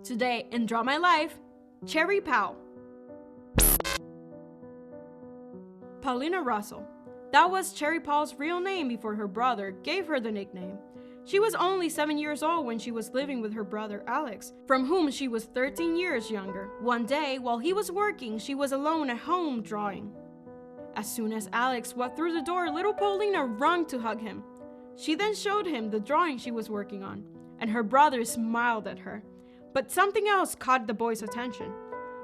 Today in Draw My Life, Cherry Pau. Paulina Russell. That was Cherry Pau's real name before her brother gave her the nickname. She was only 7 years old when she was living with her brother Alex, from whom she was 13 years younger. One day, while he was working, she was alone at home drawing. As soon as Alex walked through the door, little Paulina ran to hug him. She then showed him the drawing she was working on, and her brother smiled at her. But something else caught the boy's attention.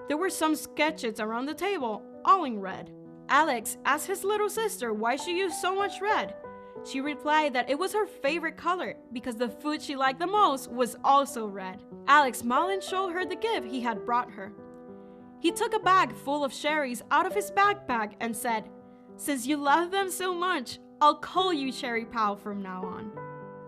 There were some sketches around the table, all in red. Alex asked his little sister why she used so much red. She replied that it was her favorite color because the food she liked the most was also red. Alex smiled and showed her the gift he had brought her. He took a bag full of cherries out of his backpack and said, "Since you love them so much, I'll call you Cherry Pau from now on."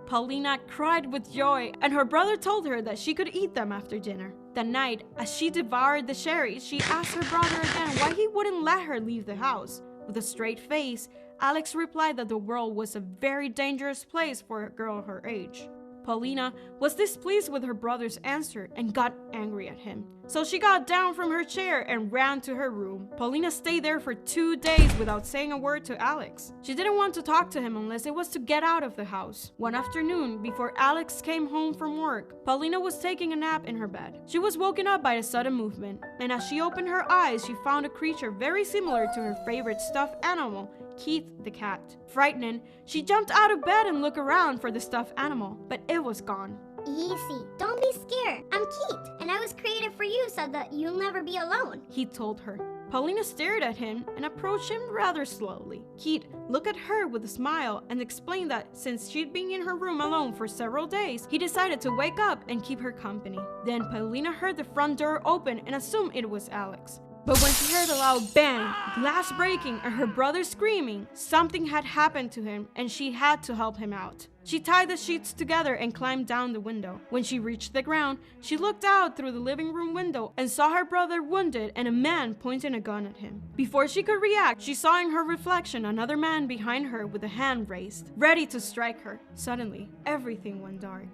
Paulina cried with joy, and her brother told her that she could eat them after dinner. That night, as she devoured the cherries, she asked her brother again why he wouldn't let her leave the house. With a straight face, Alex replied that the world was a very dangerous place for a girl her age. Paulina was displeased with her brother's answer and got angry at him. So she got down from her chair and ran to her room. Paulina stayed there for 2 days without saying a word to Alex. She didn't want to talk to him unless it was to get out of the house. One afternoon, before Alex came home from work, Paulina was taking a nap in her bed. She was woken up by a sudden movement, and as she opened her eyes, she found a creature very similar to her favorite stuffed animal, Keith the cat. Frightened, she jumped out of bed and looked around for the stuffed animal, but it was gone. Easy, don't be scared. I'm Keith, and I was created for you so that you'll never be alone, he told her. Paulina stared at him and approached him rather slowly. Keith looked at her with a smile and explained that since she'd been in her room alone for several days, he decided to wake up and keep her company. Then Paulina heard the front door open and assumed it was Alex. But when she heard a loud bang, glass breaking, and her brother screaming, something had happened to him and she had to help him out. She tied the sheets together and climbed down the window. When she reached the ground, she looked out through the living room window and saw her brother wounded and a man pointing a gun at him. Before she could react, she saw in her reflection another man behind her with a hand raised, ready to strike her. Suddenly, everything went dark.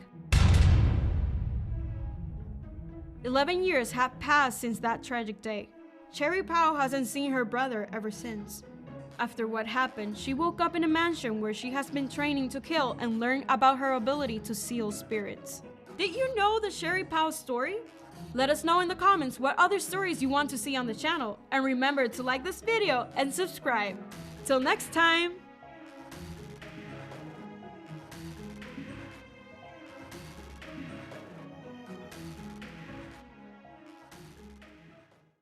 11 years have passed since that tragic day. Cherry Pau hasn't seen her brother ever since. After what happened, she woke up in a mansion where she has been training to kill and learn about her ability to seal spirits. Did you know the Cherry Pau story? Let us know in the comments what other stories you want to see on the channel, and remember to like this video and subscribe. Till next time!